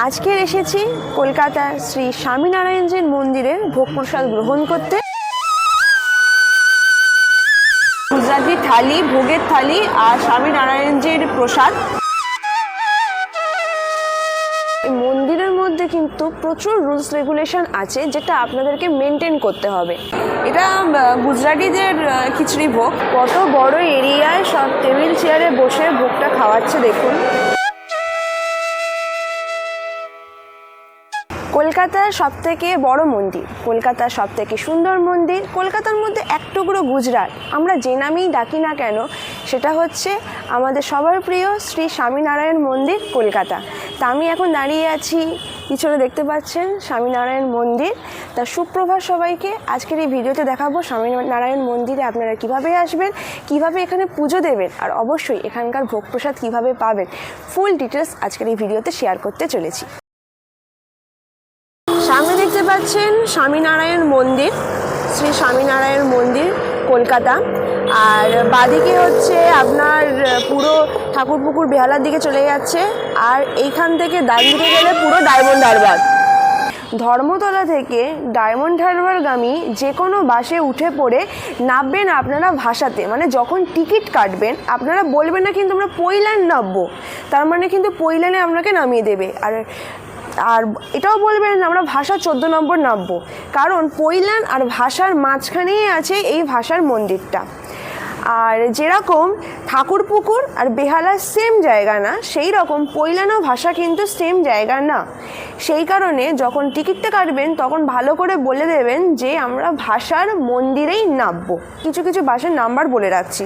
আজকের এসেছি কলকাতার শ্রী স্বামীনারায়ণজির মন্দিরের ভোগ প্রসাদ গ্রহণ করতে। গুজরাটি থালি, ভোগের থালি আর স্বামীনারায়ণজির প্রসাদ। মন্দিরের মধ্যে কিন্তু প্রচুর রুলস রেগুলেশন আছে যেটা আপনাদেরকে মেনটেন করতে হবে। এটা গুজরাটিদের খিচুড়ি ভোগ। কত বড় এরিয়ায় সব টেবিল চেয়ারে বসে ভোগটা খাওয়াচ্ছে দেখুন। কলকাতার সবথেকে বড় মন্দির, কলকাতার সবথেকে সুন্দর মন্দির, কলকাতার মধ্যে এক টুকরো গুজরাট, আমরা যে নামেই ডাকি না কেন সেটা হচ্ছে আমাদের সবার প্রিয় শ্রী স্বামীনারায়ণ মন্দির কলকাতা। তা আমি এখন দাঁড়িয়ে আছি, পিছনে দেখতে পাচ্ছেন স্বামীনারায়ণ মন্দির। তা সুপ্রভাত সবাইকে। আজকের এই ভিডিওতে দেখাবো স্বামীনারায়ণ মন্দিরে আপনারা কিভাবে আসবেন, কিভাবে এখানে পুজো দেবেন, আর অবশ্যই এখানকার ভোগ প্রসাদ কীভাবে পাবেন। ফুল ডিটেলস আজকের এই ভিডিওতে শেয়ার করতে চলেছি। সামনে দেখতে পাচ্ছেন স্বামীনারায়ণ মন্দির, শ্রী স্বামীনারায়ণ মন্দির কলকাতা। আর বাদিকে হচ্ছে আপনার পুরো ঠাকুরপুকুর বেহালার দিকে চলে যাচ্ছে। আর এইখান থেকে ডান দিকে গেলে পুরো ডায়মন্ড হারবার। ধর্মতলা থেকে ডায়মন্ড হারবারগামী যে কোনো বাসে উঠে পড়ে নামবেন আপনারা ভাষাতে, মানে যখন টিকিট কাটবেন আপনারা বলবেন না কিন্তু আমরা পৈলান নামবো, তার মানে কিন্তু পৈলানে আপনাকে নামিয়ে দেবে। আর এটাও বলবেন আমরা ভাষা 14 নম্বর নামবো, কারণ পৈলান আর ভাষার মাঝখানেই আছে এই ভাষার মন্দিরটা। আর যেরকম ঠাকুরপুকুর আর বেহালা সেম জায়গা না, সেই রকম পৈলান ও ভাষা কিন্তু সেম জায়গা না। সেই কারণে যখন টিকিটটা কাটবেন তখন ভালো করে বলে দেবেন যে আমরা ভাষার মন্দিরেই নামবো। কিছু কিছু বাসের নাম্বার বলে রাখছি,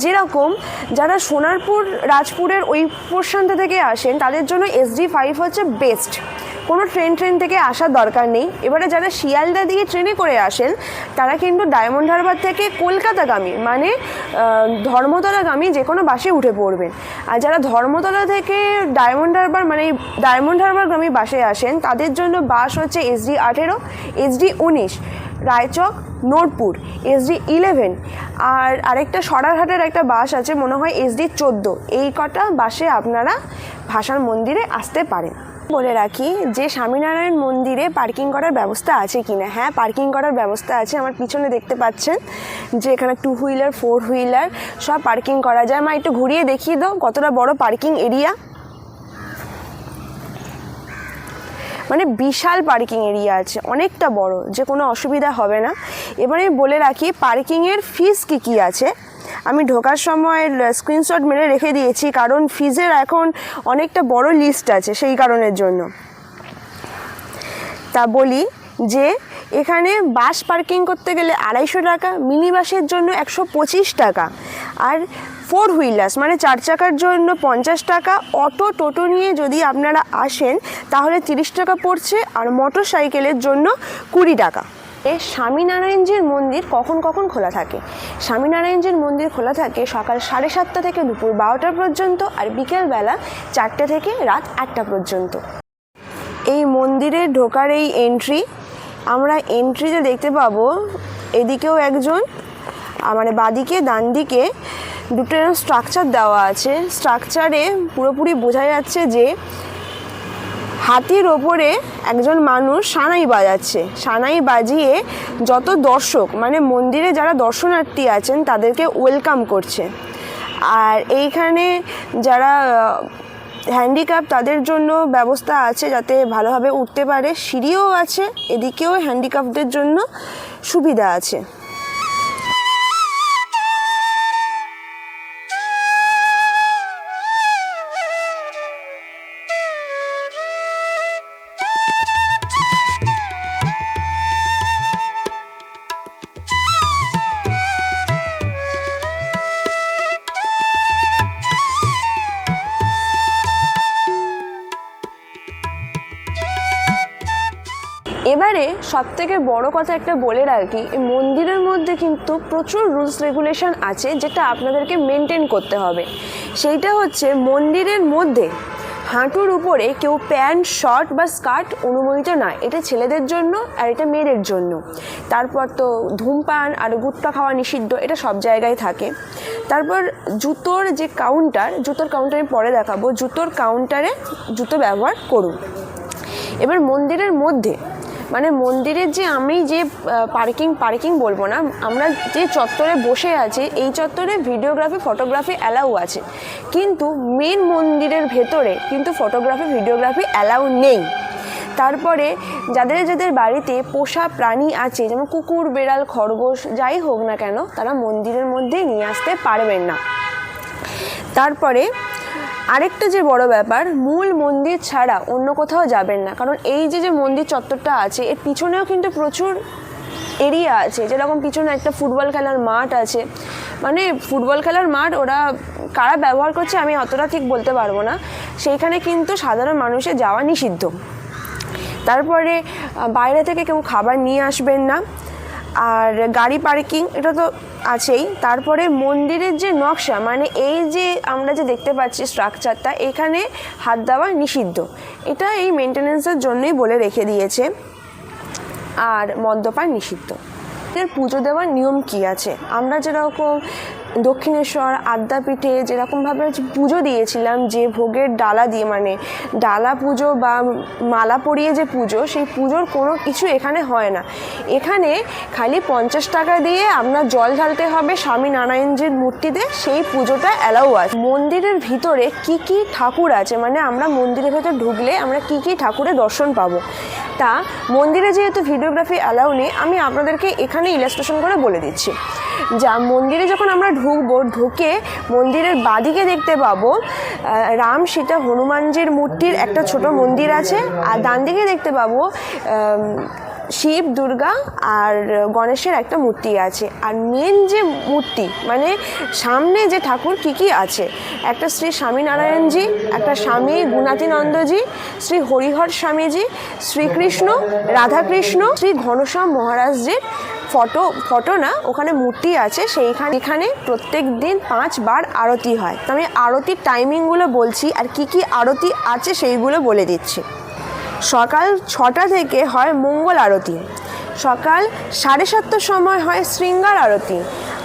যেরকম যারা সোনারপুর রাজপুরের ওই প্রশান্ত থেকে আসেন তাদের জন্য SD5 হচ্ছে বেস্ট, কোনো ট্রেন থেকে আসার দরকার নেই। এবারে যারা শিয়ালদা দিয়ে ট্রেনে করে আসেন তারা কিন্তু ডায়মন্ড হারবার থেকে কলকাতাগামী মানে ধর্মতলাগামী যে কোনো বাসে উঠে পড়বেন। আর যারা ধর্মতলা থেকে ডায়মন্ড হারবার মানে ডায়মন্ড হারবারগামী বাসে আসেন তাদের জন্য বাস হচ্ছে SD18, SD19, রায়চক, নোটপুর, SD11, আর আরেকটা সরারহাটের একটা বাস আছে মনে হয় SD14। এই কটা বাসে আপনারা ভাষার মন্দিরে আসতে পারেন। বলে রাখি যে স্বামীনারায়ণ মন্দিরে পার্কিং করার ব্যবস্থা আছে কিনা। হ্যাঁ, পার্কিং করার ব্যবস্থা আছে। আমার পিছনে দেখতে পাচ্ছেন যে এখানে 2 হুইলার 4 হুইলার সব পার্কিং করা যায়। মা একটু ঘুরিয়ে দেখিয়ে দাও কতটা বড় পার্কিং এরিয়া, মানে বিশাল পার্কিং এরিয়া আছে, অনেকটা বড়, যে কোনো অসুবিধা হবে না। এবারে বলে রাখি পার্কিংয়ের ফিস কী আছে। আমি ঢোকার সময় স্ক্রিনশট মেরে রেখে দিয়েছি, কারণ ফিজের এখন অনেকটা বড় লিস্ট আছে সেই কারণের জন্য। তা বলি যে এখানে বাস পার্কিং করতে গেলে 250 টাকা, মিনি বাসের জন্য 125 টাকা, আর 4 হুইলার্স মানে 4 চাকার জন্য 50 টাকা। অটো টোটো নিয়ে যদি আপনারা আসেন তাহলে 30 টাকা পড়ছে, আর মোটর সাইকেলের জন্য 20 টাকা। স্বামীনারায়ণজির মন্দির কখন কখন খোলা থাকে? স্বামীনারায়ণজির মন্দির খোলা থাকে সকাল 7:30 থেকে দুপুর 12টা পর্যন্ত, আর বিকেলবেলা 4টে থেকে রাত 1টা পর্যন্ত। এই মন্দিরে ঢোকার এই এন্ট্রি, আমরা এন্ট্রিতে দেখতে পাবো এদিকেও একজন, মানে বাদিকে ডান দিকে দুটো স্ট্রাকচার দেওয়া আছে। স্ট্রাকচারে পুরোপুরি বোঝা যাচ্ছে যে হাতির ওপরে একজন মানুষ সানাই বাজাচ্ছে। সানাই বাজিয়ে যত দর্শক মানে মন্দিরে যারা দর্শনার্থী আছেন তাদেরকে ওয়েলকাম করছে। আর এইখানে যারা হ্যান্ডিক্যাপ তাদের জন্য ব্যবস্থা আছে যাতে ভালোভাবে উঠতে পারে, সিঁড়িও আছে, এদিকেও হ্যান্ডিক্যাপদের জন্য সুবিধা আছে। এবারে সবথেকে বড় কথা একটা বলে রাখি, এই মন্দিরের মধ্যে কিন্তু প্রচুর রুলস রেগুলেশন আছে যেটা আপনাদেরকে মেনটেন করতে হবে। সেইটা হচ্ছে মন্দিরের মধ্যে হাঁটুর উপরে কেউ প্যান্ট, শর্ট বা স্কার্ট অনুমোদিত নয়। এটা ছেলেদের জন্য আর এটা মেয়েদের জন্য। তারপর তো ধূমপান আর গুটখা খাওয়া নিষিদ্ধ, এটা সব জায়গায় থাকে। তারপর জুতোর যে কাউন্টার, জুতোর কাউন্টার আমি পরে দেখাবো, জুতোর কাউন্টারে জুতো ব্যবহার করুন। এবার মন্দিরের মধ্যে মানে মন্দিরের যে আমি যে পার্কিং বলবো না, আমরা যে চত্বরে বসে আছি এই চত্বরে ভিডিওগ্রাফি ফটোগ্রাফি অ্যালাউ আছে, কিন্তু মেন মন্দিরের ভেতরে কিন্তু ফটোগ্রাফি ভিডিওগ্রাফি অ্যালাউ নেই। তারপরে যাদের যাদের বাড়িতে পোষা প্রাণী আছে, যেমন কুকুর বেড়াল খরগোশ যাই হোক না কেন, তারা মন্দিরের মধ্যে নিয়ে আসতে পারবেন না। তারপরে আরেকটা যে বড় ব্যাপার, মূল মন্দির ছাড়া অন্য কোথাও যাবেন না, কারণ এই যে মন্দির চত্বরটা আছে এর পিছনেও কিন্তু প্রচুর এরিয়া আছে, যেরকম পিছনে একটা ফুটবল খেলার মাঠ আছে, মানে ফুটবল খেলার মাঠ ওরা কারা ব্যবহার করছে আমি অতটা ঠিক বলতে পারবো না, সেইখানে কিন্তু সাধারণ মানুষের যাওয়া নিষিদ্ধ। তারপরে বাইরে থেকে কেউ খাবার নিয়ে আসবেন না, আর গাড়ি পার্কিং এটা তো আছেই। তারপরে মন্দিরের যে নকশা মানে এই যে আমরা যে দেখতে পাচ্ছি স্ট্রাকচারটা, এখানে হাত দেওয়া নিষিদ্ধ, এটা এই মেনটেন্যান্সের জন্যই বলে রেখে দিয়েছে। আর মদ্যপান নিষিদ্ধ। এর পুজো দেওয়ার নিয়ম কি আছে, আমরা যেরকম দক্ষিণেশ্বর আদ্যাপীঠে যেরকমভাবে পুজো দিয়েছিলাম, যে ভোগের ডালা দিয়ে মানে ডালা পুজো বা মালা পরিয়ে যে পুজো, সেই পুজোর কোনো কিছু এখানে হয় না। এখানে খালি 50 টাকা দিয়ে আপনার জল ঢালতে হবে স্বামীনারায়ণজির মূর্তিতে, সেই পুজোটা অ্যালাউ আছে। মন্দিরের ভিতরে কি কি ঠাকুর আছে, মানে আমরা মন্দিরের ভেতর ঢুকলে আমরা কি কি ঠাকুরের দর্শন পাবো, তা মন্দিরে যেহেতু ভিডিওগ্রাফি অ্যালাউ নেই আমি আপনাদেরকে এখানে ইলাস্ট্রেশন করে বলে দিচ্ছি। যা মন্দিরে যখন আমরা ঢুকবো, ঢুকে মন্দিরের বাদিকে দেখতে পাবো রাম সীতা হনুমানজির মূর্তির একটা ছোট মন্দির আছে, আর ডান দিকে দেখতে পাবো শিব দুর্গা আর গণেশের একটা মূর্তি আছে। আর মেন যে মূর্তি মানে সামনে যে ঠাকুর কি কি আছে, একটা শ্রী স্বামীনারায়ণজি, একটা স্বামী গুণাতীনন্দজি, শ্রী হরিহর স্বামীজি, শ্রীকৃষ্ণ রাধাকৃষ্ণ, শ্রী ঘনশ্যাম মহারাজজির ফটো না ওখানে মূর্তি আছে। এখানে প্রত্যেক দিন 5 বার আরতি হয়। তো আমি আরতির টাইমিংগুলো বলছি আর কি কি আরতি আছে সেইগুলো বলে দিচ্ছি। সকাল 6টা থেকে হয় মঙ্গল আরতি, সকাল 7:30টার সময় হয় শৃঙ্গার আরতি,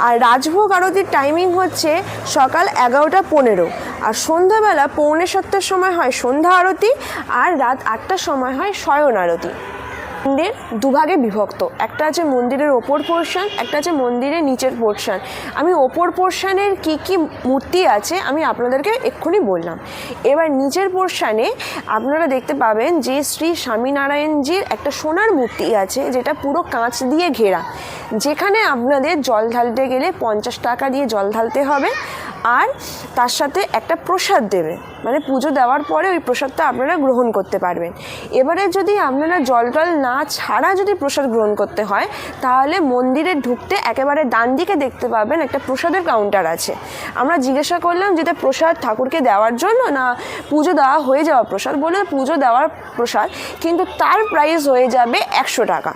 আর রাজভোগ আরতির টাইমিং হচ্ছে সকাল 11:15, আর সন্ধ্যাবেলা 6:45টার সময় হয় সন্ধ্যা আরতি, আর রাত 8টার সময় হয় শয়ন আরতি। মন্দির দুভাগে বিভক্ত, একটা আছে মন্দিরের ওপর পোর্শন, একটা আছে মন্দিরের নিচের পোর্শন। আমি ওপর পোর্শনের কি কি মূর্তি আছে আমি আপনাদেরকে এক্ষুনি বললাম। এবার নিচের পোর্শনে আপনারা দেখতে পাবেন যে শ্রী স্বামীনারায়ণজির একটা সোনার মূর্তি আছে, যেটা পুরো কাঁচ দিয়ে ঘেরা, যেখানে আপনাদের জল ঢালতে গেলে 50 টাকা দিয়ে জল ঢালতে হবে, আর তার সাথে একটা প্রসাদ দেবে, মানে পুজো দেওয়ার পরে ওই প্রসাদটা আপনারা গ্রহণ করতে পারবেন। এবারে যদি আপনারা জল টল না ছাড়া যদি প্রসাদ গ্রহণ করতে হয়, তাহলে মন্দিরে ঢুকতে একেবারে ডান দিকে দেখতে পাবেন একটা প্রসাদের কাউন্টার আছে। আমরা জিজ্ঞাসা করলাম যেটা প্রসাদ ঠাকুরকে দেওয়ার জন্য না পুজো দেওয়া হয়ে যাওয়া প্রসাদ, বলে পুজো দেওয়ার প্রসাদ, কিন্তু তার প্রাইস হয়ে যাবে 100 টাকা।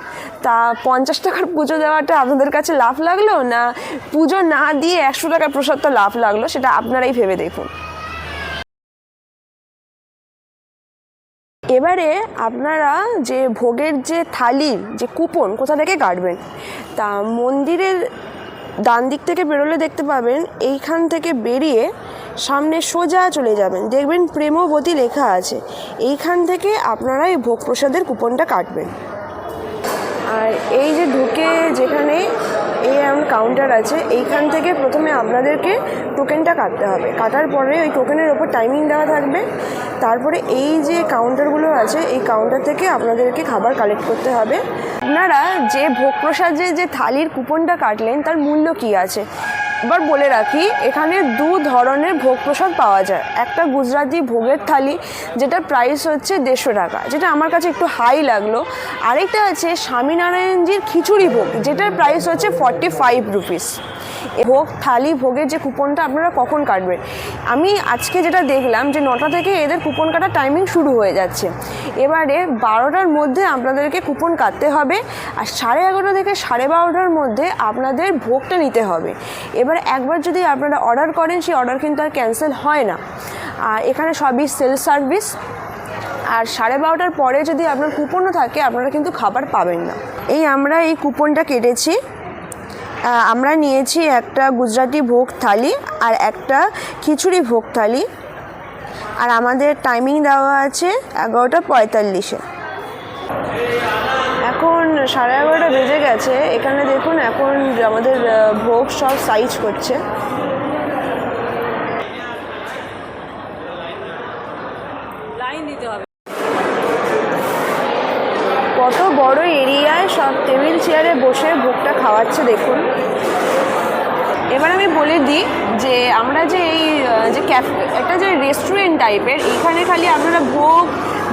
তা 50 টাকার পুজো দেওয়াটা আপনাদের কাছে লাভ লাগলো না পুজো না দিয়ে 100 টাকার প্রসাদটা লাভ লাগলো, সেটা আপনারাই ভেবে দেখুন। এবারে আপনারা যে ভোগের যে থালির যে কুপন কোথা থেকে কাটবেন, তা মন্দিরের ডান দিক থেকে বেরোলে দেখতে পাবেন এইখান থেকে বেরিয়ে সামনে সোজা চলে যাবেন, দেখবেন প্রেমবতী লেখা আছে, এইখান থেকে আপনারা এই ভোগ প্রসাদের কুপনটা কাটবেন। আর এই যে ঢুকে যেখানে এই এমন কাউন্টার আছে, এইখান থেকে প্রথমে আপনাদেরকে টোকেনটা কাটতে হবে, কাটার পরে ওই টোকেনের ওপর টাইমিং দেওয়া থাকবে, তারপরে এই যে কাউন্টারগুলো আছে এই কাউন্টার থেকে আপনাদেরকে খাবার কালেক্ট করতে হবে। আপনারা যে ভোগ প্রসাদের যে থালির কুপনটা কাটলেন তার মূল্য কি আছে এবার বলে রাখি, এখানে 2 ধরনের ভোগ প্রসাদ পাওয়া যায়। একটা গুজরাটি ভোগের থালি যেটার প্রাইস হচ্ছে 150 টাকা, যেটা আমার কাছে একটু হাই লাগলো। আরেকটা আছে স্বামীনারায়ণজির খিচুড়ি ভোগ, যেটার প্রাইস হচ্ছে 45 রুপিস। ভোগ থালি ভোগের যে কুপনটা আপনারা কখন কাটবেন, আমি আজকে যেটা দেখলাম যে 9টা থেকে এদের কুপন কাটার টাইমিং শুরু হয়ে যাচ্ছে। এবারে 12টার মধ্যে আপনাদেরকে কুপন কাটতে হবে, আর 11:30 থেকে 12:30টার মধ্যে আপনাদের ভোগটা নিতে হবে। এবার একবার যদি আপনারা অর্ডার করেন সেই অর্ডার কিন্তু আর ক্যান্সেল হয় না। আর এখানে সবই সেলফ সার্ভিস, আর 12:30টার পরে যদি আপনার কুপনও থাকে আপনারা কিন্তু খাবার পাবেন না। আমরা এই কুপনটা কেটেছি, আমরা নিয়েছি একটা গুজরাটি ভোগ থালি আর একটা খিচুড়ি ভোগ থালি, আর আমাদের টাইমিং দেওয়া আছে 11:45। 11:30 বেজে গেছে। এখানে দেখুন এখন আমাদের ভোগ সব সাইজ করছে। কত বড় এরিয়ায় সব টেবিল চেয়ারে বসে ভোগটা খাওয়াচ্ছে দেখুন। এবার আমি বলে দিই যে আমরা যে এই যে একটা যে রেস্টুরেন্ট টাইপের, এইখানে খালি আপনারা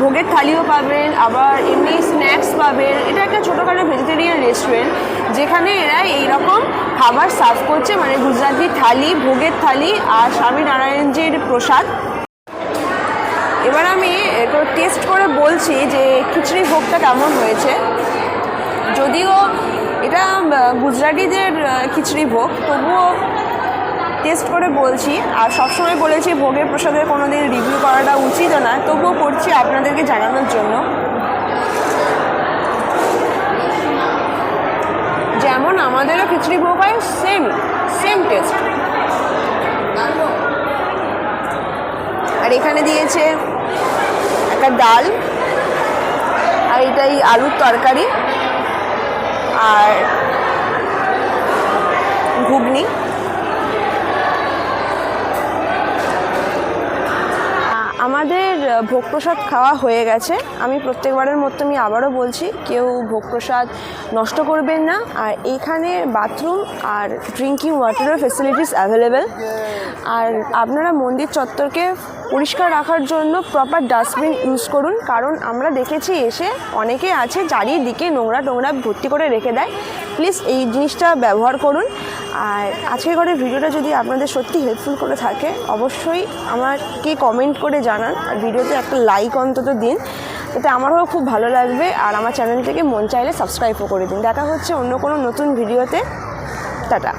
ভোগের থালিও পাবেন, আবার এমনি স্ন্যাক্স পাবেন। এটা একটা ছোটোখাটো ভেজিটেরিয়ান রেস্টুরেন্ট যেখানে এরা এইরকম খাবার সার্ভ করছে, মানে গুজরাটি থালি, ভোগের থালি আর স্বামীনারায়ণজির প্রসাদ। এবার আমি একটু টেস্ট করে বলছি যে খিচড়ি ভোগটা কেমন হয়েছে। যদিও এটা গুজরাটিদের খিচড়ি ভোগ, তবুও টেস্ট করে বলছি। আর সবসময় বলেছি ভোগের প্রসাদের কোনো দিন রিভিউ করাটা উচিত না, তবুও করছি আপনাদেরকে জানানোর জন্য। যেমন আমাদেরও খিচড়ি ভোগ হয়, সেম টেস্ট। আর এখানে দিয়েছে একটা ডাল, আর এটাই আলুর তরকারি আর ঘুগনি। আমাদের ভোগ প্রসাদ খাওয়া হয়ে গেছে। আমি প্রত্যেকবারের মতো আমি আবারও বলছি, কেউ ভোগ প্রসাদ নষ্ট করবেন না। আর এইখানে বাথরুম আর ড্রিঙ্কিং ওয়াটারের ফেসিলিটিস অ্যাভেলেবেল। আর আপনারা মন্দির চত্বরকে পরিষ্কার রাখার জন্য প্রপার ডাস্টবিন ইউজ করুন, কারণ আমরা দেখেছি এসে অনেকে আছে চারিদিকে নোংরা ভর্তি করে রেখে দেয়। প্লিজ এই জিনিসটা ব্যবহার করুন। আর আজকের ঘরের ভিডিওটা যদি আপনাদের সত্যি হেল্পফুল করে থাকে, অবশ্যই আমাকে কমেন্ট করে জানান, আর ভিডিওতে একটা লাইক অন্তত দিন, এতে আমারও খুব ভালো লাগবে। আর আমার চ্যানেলটিকে মন চাইলে সাবস্ক্রাইবও করে দিন। দেখা হচ্ছে অন্য কোনো নতুন ভিডিওতে। টাটা।